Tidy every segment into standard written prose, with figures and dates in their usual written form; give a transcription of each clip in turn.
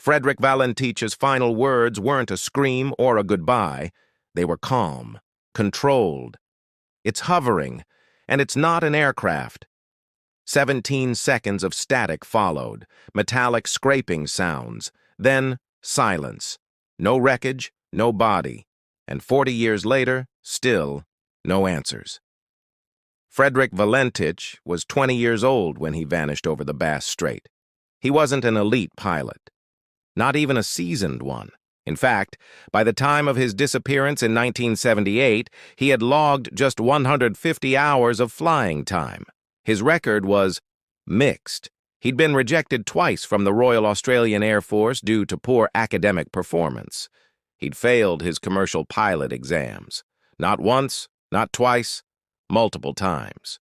Frederick Valentich's final words weren't a scream or a goodbye. They were calm, controlled. "It's hovering, and it's not an aircraft." 17 seconds of static followed, metallic scraping sounds, then silence. No wreckage, no body, and 40 years later, still no answers. Frederick Valentich was 20 years old when he vanished over the Bass Strait. He wasn't an elite pilot, not even a seasoned one. In fact, by the time of his disappearance in 1978, he had logged just 150 hours of flying time. His record was mixed. He'd been rejected twice from the Royal Australian Air Force due to poor academic performance. He'd failed his commercial pilot exams. Not once, not twice, multiple times.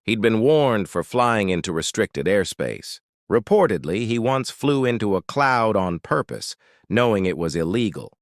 He'd been warned for flying into restricted airspace. Reportedly, he once flew into a cloud on purpose, knowing it was illegal.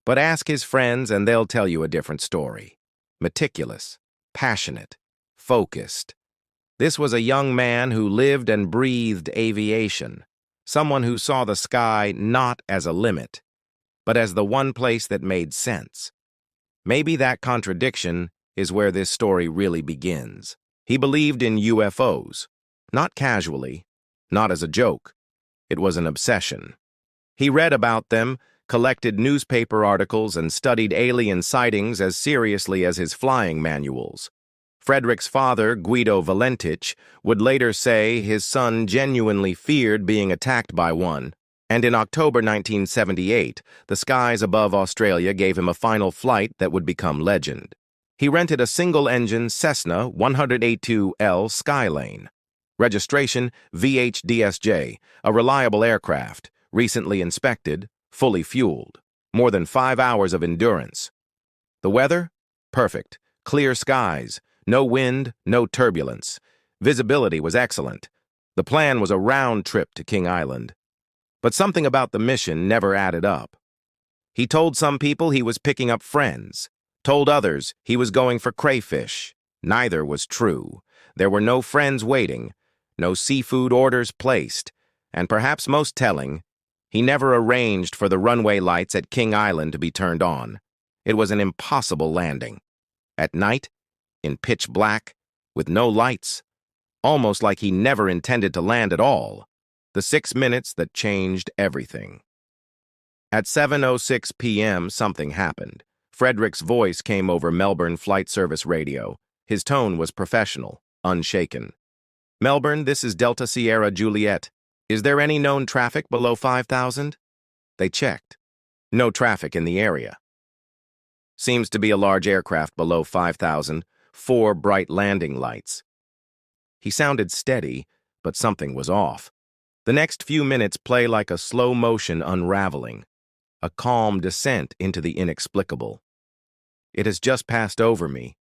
But ask his friends and they'll tell you a different story. Meticulous, passionate, focused. This was a young man who lived and breathed aviation, someone who saw the sky not as a limit, but as the one place that made sense. Maybe that contradiction is where this story really begins. He believed in UFOs, not casually, not as a joke. It was an obsession. He read about them, collected newspaper articles, and studied alien sightings as seriously as his flying manuals. Frederick's father, Guido Valentich, would later say his son genuinely feared being attacked by one, and in October 1978, the skies above Australia gave him a final flight that would become legend. He rented a single-engine Cessna 182L Skylane. Registration VHDSJ, a reliable aircraft, recently inspected, fully fueled. More than 5 hours of endurance. The weather? Perfect. Clear skies. No wind, no turbulence. Visibility was excellent. The plan was a round trip to King Island. But something about the mission never added up. He told some people he was picking up friends, told others he was going for crayfish. Neither was true. There were no friends waiting, no seafood orders placed, and perhaps most telling, he never arranged for the runway lights at King Island to be turned on. It was an impossible landing. At night, in pitch black, with no lights, almost like he never intended to land at all. The 6 minutes that changed everything. At 7:06 p.m., something happened. Frederick's voice came over Melbourne Flight Service radio. His tone was professional, unshaken. "Melbourne, this is Delta Sierra Juliet. Is there any known traffic below 5,000? They checked. No traffic in the area. Seems to be a large aircraft below 5,000, 4 bright landing lights. He sounded steady, but something was off. The next few minutes play like a slow-motion unraveling, a calm descent into the inexplicable. It has just passed over me,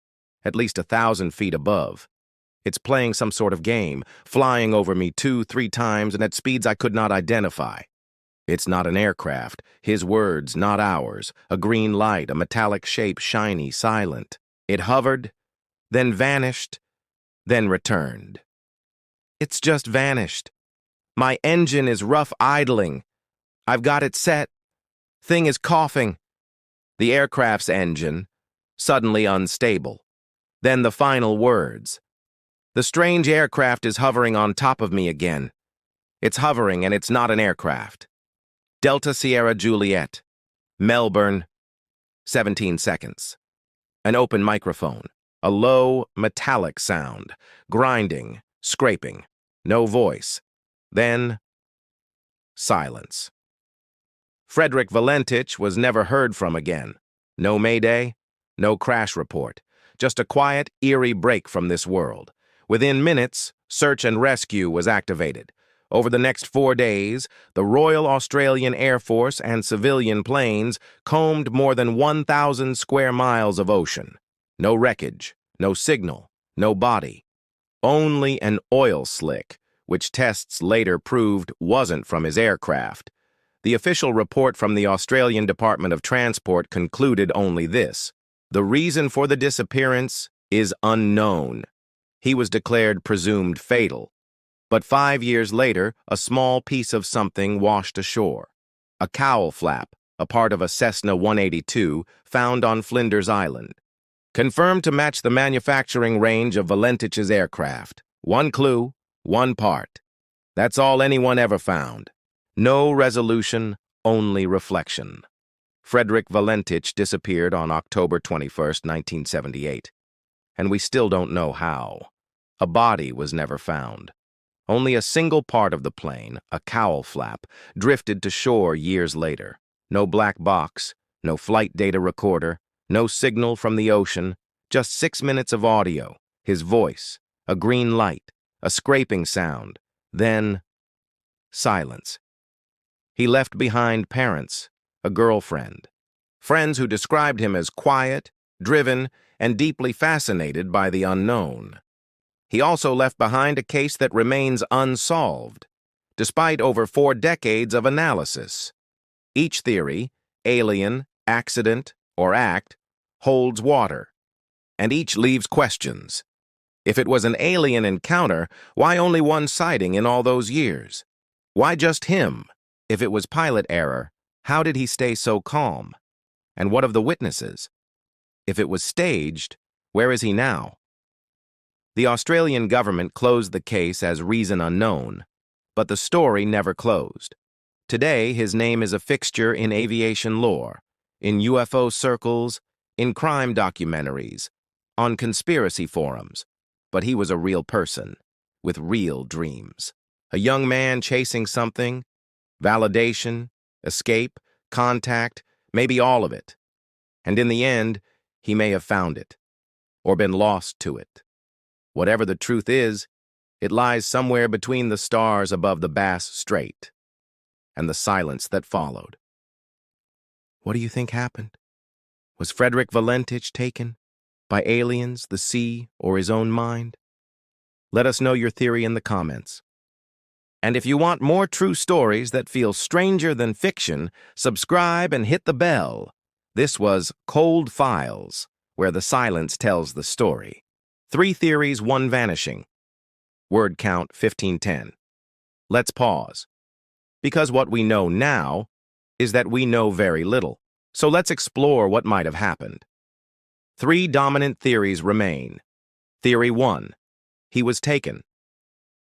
at least 1,000 feet above. It's playing some sort of game, flying over me 2-3 times and at speeds I could not identify. It's not an aircraft, his words, not ours, a green light, a metallic shape, shiny, silent. It hovered, then vanished, then returned. It's just vanished. My engine is rough idling. I've got it set. Thing is coughing. The aircraft's engine, suddenly unstable. Then the final words. The strange aircraft is hovering on top of me again. It's hovering and it's not an aircraft. Delta Sierra Juliet, Melbourne, 17 seconds. An open microphone, a low, metallic sound, grinding, scraping, no voice. Then, silence. Frederick Valentich was never heard from again. No mayday, no crash report, just a quiet, eerie break from this world. Within minutes, search and rescue was activated. Over the next 4 days, the Royal Australian Air Force and civilian planes combed more than 1,000 square miles of ocean. No wreckage, no signal, no body. Only an oil slick, which tests later proved wasn't from his aircraft. The official report from the Australian Department of Transport concluded only this: the reason for the disappearance is unknown. He was declared presumed fatal. But 5 years later, a small piece of something washed ashore. a cowl flap, a part of a Cessna 182 found on Flinders Island. Confirmed to match the manufacturing range of Valentich's aircraft. One clue, one part. That's all anyone ever found. No resolution, only reflection. Frederick Valentich disappeared on October 21st, 1978. And we still don't know how. A body was never found. Only a single part of the plane, a cowl flap, drifted to shore years later. No black box, no flight data recorder, no signal from the ocean, just 6 minutes of audio, his voice, a green light, a scraping sound, then silence. He left behind parents, a girlfriend, friends who described him as quiet, driven, and deeply fascinated by the unknown. He also left behind a case that remains unsolved, despite over 4 decades of analysis. Each theory, alien, accident, or act, holds water, and each leaves questions. If it was an alien encounter, why only one sighting in all those years? Why just him? If it was pilot error, how did he stay so calm? And what of the witnesses? If it was staged, where is he now? The Australian government closed the case as reason unknown, but the story never closed. Today, his name is a fixture in aviation lore, in UFO circles, in crime documentaries, on conspiracy forums, but he was a real person, with real dreams. A young man chasing something, validation, escape, contact, maybe all of it. And in the end, he may have found it, or been lost to it. Whatever the truth is, it lies somewhere between the stars above the Bass Strait and the silence that followed. What do you think happened? Was Frederick Valentich taken by aliens, the sea, or his own mind? Let us know your theory in the comments. And if you want more true stories that feel stranger than fiction, subscribe and hit the bell. This was Cold Files, where the silence tells the story. 3 theories, 1 vanishing. Word count 1510. Let's pause. Because what we know now is that we know very little. So let's explore what might have happened. 3 dominant theories remain. Theory 1. He was taken.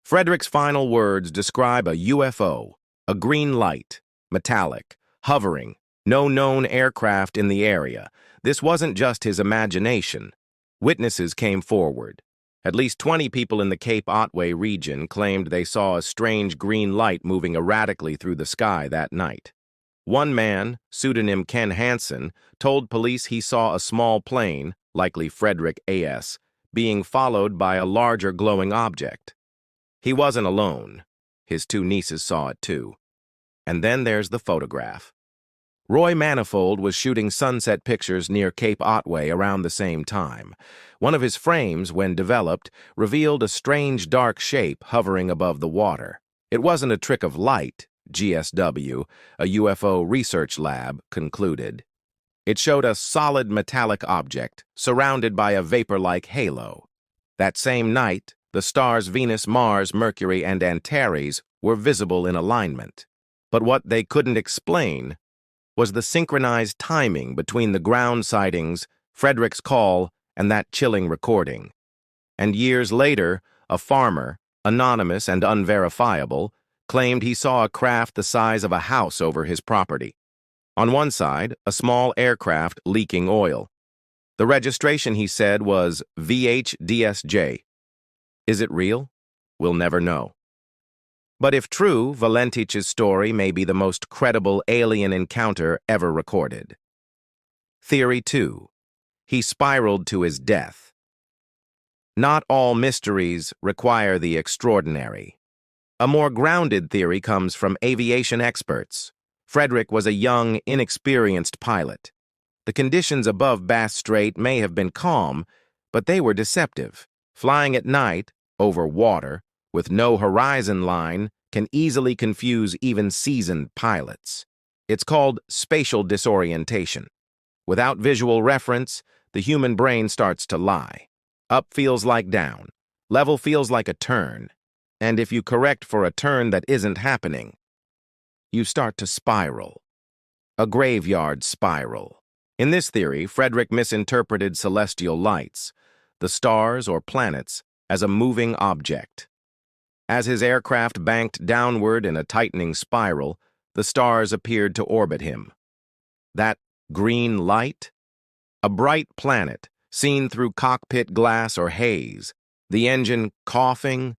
Frederick's final words describe a UFO, a green light, metallic, hovering, no known aircraft in the area. This wasn't just his imagination. Witnesses came forward. At least 20 people in the Cape Otway region claimed they saw a strange green light moving erratically through the sky that night. One man, pseudonym Ken Hansen, told police he saw a small plane, likely Frederick A.S., being followed by a larger glowing object. He wasn't alone. His 2 nieces saw it too. And then there's the photograph. Roy Manifold was shooting sunset pictures near Cape Otway around the same time. One of his frames, when developed, revealed a strange dark shape hovering above the water. It wasn't a trick of light, GSW, a UFO research lab, concluded. It showed a solid metallic object surrounded by a vapor-like halo. That same night, the stars Venus, Mars, Mercury, and Antares were visible in alignment. But what they couldn't explain was the synchronized timing between the ground sightings, Frederick's call, and that chilling recording. And years later, a farmer, anonymous and unverifiable, claimed he saw a craft the size of a house over his property. On one side, a small aircraft leaking oil. The registration, he said, was VHDSJ. Is it real? We'll never know. But if true, Valentich's story may be the most credible alien encounter ever recorded. Theory 2. He spiraled to his death. Not all mysteries require the extraordinary. A more grounded theory comes from aviation experts. Frederick was a young, inexperienced pilot. The conditions above Bass Strait may have been calm, but they were deceptive. Flying at night, over water, with no horizon line, can easily confuse even seasoned pilots. It's called spatial disorientation. Without visual reference, the human brain starts to lie. Up feels like down. Level feels like a turn. And if you correct for a turn that isn't happening, you start to spiral. A graveyard spiral. In this theory, Frederick misinterpreted celestial lights, the stars or planets, as a moving object. As his aircraft banked downward in a tightening spiral, the stars appeared to orbit him. That green light? A bright planet, seen through cockpit glass or haze, the engine coughing,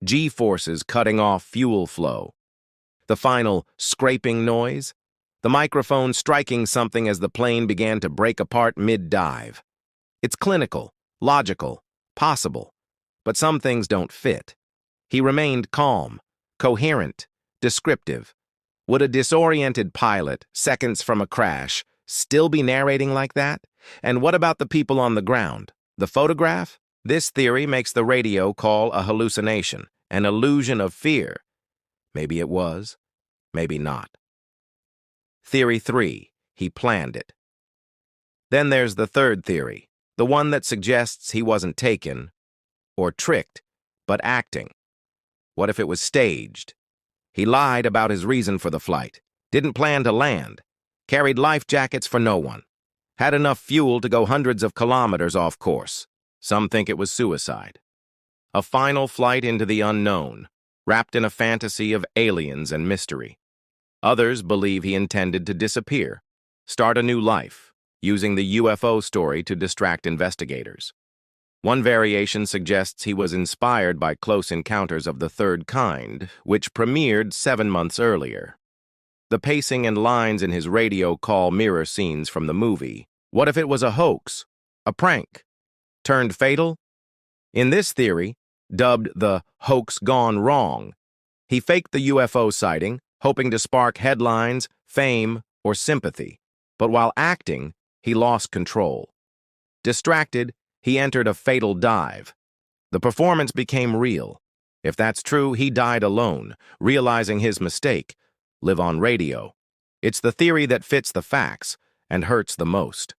G-forces cutting off fuel flow. The final scraping noise? The microphone striking something as the plane began to break apart mid-dive. It's clinical, logical, possible, but some things don't fit. He remained calm, coherent, descriptive. Would a disoriented pilot, seconds from a crash, still be narrating like that? And what about the people on the ground? The photograph? This theory makes the radio call a hallucination, an illusion of fear. Maybe it was, maybe not. Theory 3. He planned it. Then there's the third theory, the one that suggests he wasn't taken, or tricked, but acting. What if it was staged? He lied about his reason for the flight, didn't plan to land, carried life jackets for no one, had enough fuel to go hundreds of kilometers off course. Some think it was suicide. A final flight into the unknown, wrapped in a fantasy of aliens and mystery. Others believe he intended to disappear, start a new life, using the UFO story to distract investigators. One variation suggests he was inspired by Close Encounters of the Third Kind, which premiered 7 months earlier. The pacing and lines in his radio call mirror scenes from the movie. What if it was a hoax, a prank, turned fatal? In this theory, dubbed the hoax gone wrong, he faked the UFO sighting, hoping to spark headlines, fame, or sympathy. But while acting, he lost control. Distracted, he entered a fatal dive. The performance became real. If that's true, he died alone, realizing his mistake. Live on radio. It's the theory that fits the facts and hurts the most.